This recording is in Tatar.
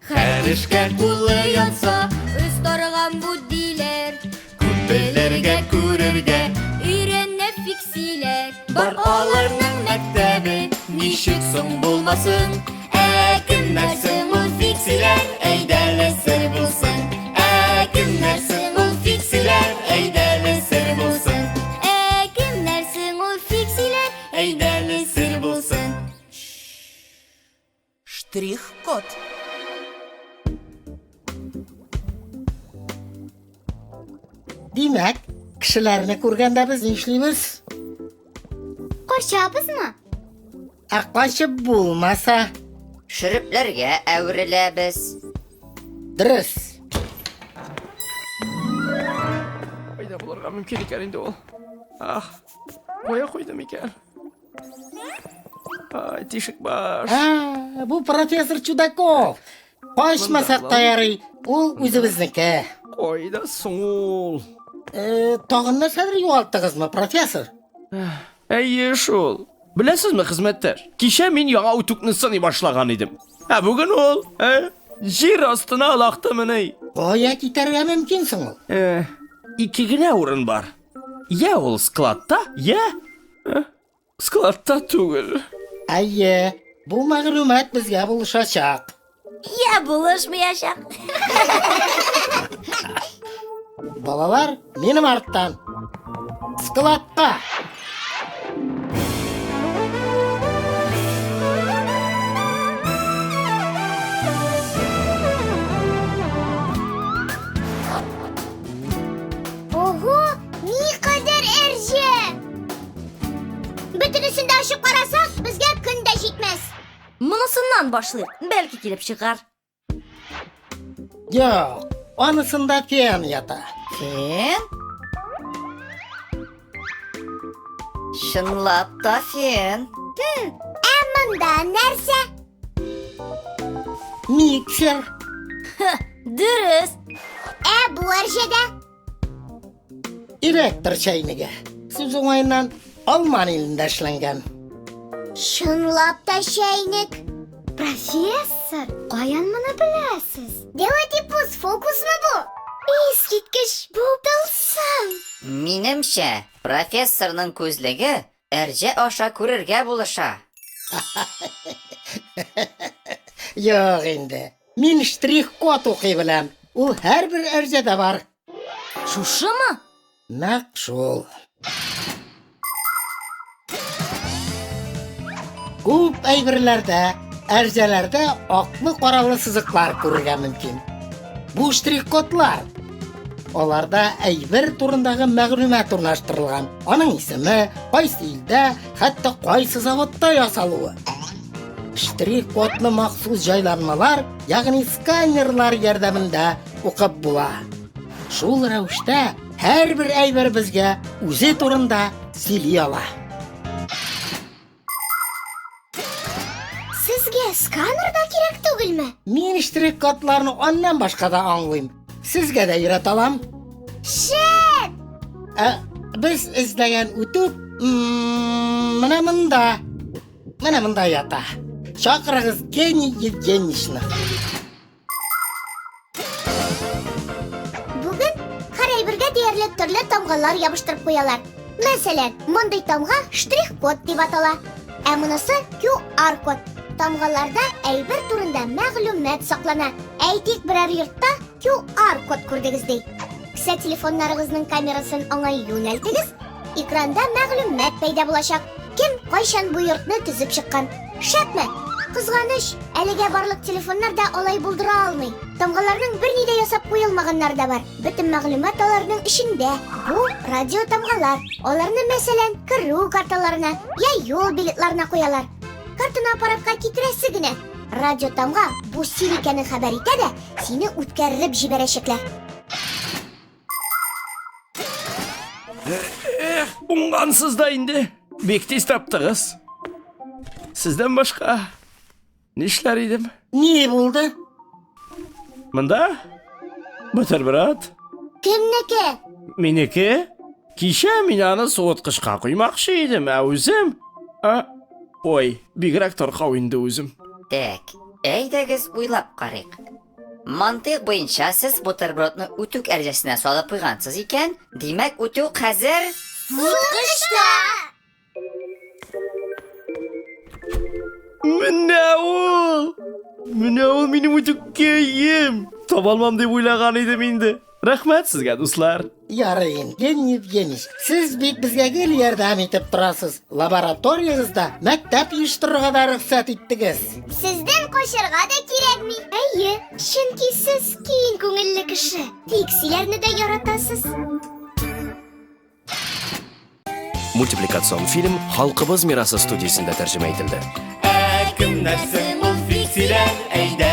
Her ishga qo'li yonsa, O'starg'an bu diler kubbelerga ko'rarga Үйrenне fiksiler Bar olarning maktabi, nishik so'ng bo'lmasin. Kimlarsin bu fiksiler, aydali sir bo'lsin. Kimlarsin bu fiksiler, aydali sir bo'lsin. Kimlersin o fiksiler Aydali sir bo'lsin. Штрих-код. Demak, kishilarni ko'rganda biz ishlaymiz. Qo'shabizmi? Qochib bo'lmasa, Shuruplarga avrilamiz. durus. Qayda bularga mumkin ekan endi u. Qo'ya qo'ydim ekan. Teshik bosh. Bu professor Chudakov. Qochmasak tayori, u o'zimizniki. Qo'yda so'ngul. Tog'in narsadir yo'qotdingizmi, professor? Shul. Bilasizmi xizmatlar? Kecha men yangi utukni sinay boshlagan edim. Bugun ol, yer ostini aloqda meni. Qo'ya ketarga mumkinsin u. Ikkigina o'rin bor. Ya ol skladda, ya skladda tugul. Ayye, bu ma'lumot bizga bo'lishacaq. Ya buluşmayacak. Balalar, mening ortdan. Skladga. Oho, ne kadar erce. Bütünüsünde aşıp qarasak, bizga kunda yetmez. Bunisinden başlayıp, belki kelip çıkar. Yo'q, onisida fen yota. Fen? Şınlap da fen. Bunda nerse? Mikser. Dürüst. Bu ercede? Elektr çayniga. Siz o'yindan Alman elinde ishlangan. Şınlap da şeynik. Professor, qayan bunu bilasiz? Devatipus fokus mu bu? Eskitkish bu bilsam. Menimcha, professorning ko'zligi erja osha ko'rarga bo'lisha. Yo'q endi. Men shtrix-kod o'qiy bilam. U har bir erjada bor. Şuşu mu? Naq shul. Ko'p aybirlarda, erjalarda oqli qorali siziqlar ko'rga mumkin. Bu shtrix-kodlar. Ularda aybir turundagi ma'lumot o'rnashtirilgan. Uning ismi, qaysi yilda, hatto qaysi zavodda yasaluvi. Shtrix-kodni maxsus joylanmalar, ya'ni skanerlar yordamida o'qib bo'ladi. Shul ravishda har bir aybir bizga o'zi turunda siliy oladi. Sizga skaner da kerak tugilmi? Men shtrix-kodlarni ondan boshqada anglayman. Sizga da o'rata olam. Shet! Biz izlagan utup mana bunda yota. Chaqirig'iz Geniy Yevgeniyevna. Bugün qaray birga deyarli turli tamg'alar yopishtirib qo'yalar. Masalan, bunday tamg'a shtrix-kod deb ataladi. Bunisi QR kod. Tamg'alarda aybir turida ma'lumot saqlanadi. Aytik biror yurtda QR kod ko'rdingiz deylik. Kısa telefonlaringizning kamerasini ona yo'naltiriz. Ekranda ma'lumot paydo bo'lacak. Kim qachon bu yurtni tuzib chiqqan? Shakmi? Qizg'anish, aliga barliq telefonlarda olay buldira olmay. Tamg'alarning bir nida yasab qo'yilmaganlar da bor. Butun ma'lumot ularning ishinde. Bu radio tamg'alar. Ularni masalan kiruv kartalarına ya yo'l biletlarına qo'yalar. Kartını aparatga kitirasigina. Radio tamg'a bu sen ekanini xabar etadi, seni o'tkazib jibarashiklar. Ungansız da indi. Bektiz taptınız. Sizden başka ne işler idim? Ne bo'ldi? Mında? Buterbrod. Kimniki? Meniki? Kecha minani sovutkishga qo'ymoqchi edim, o'zim. Ой, бигрәк таркау инде үзем. Так, әйдәгез уйлап карыйк. Мантык буенча сез бутербродны үтүк әрҗәсенә салып куйгансыз икән, димәк үтүк хәзер Суткышта! Менә ул минем үтүккәем. Табалмам дип уйлаган идем инде. Рәхмәт сезгә, дуслар. Ярый, Евгений Евгеньевич, сез бит безгә гел ярдәм итеп торасыз. Лабораториягызда мәктәп оештырырга да рөхсәт иттегез. Сездән качарга да кирәкми. Әйе, чөнки сез киң күңелле кеше. Фиксиләрне дә яратасыз. Мультипликацион фильм Халкыбыз мирасы студиясендә тәрҗемә ителде. Кемнәр соң ул фиксиләр? Әйдә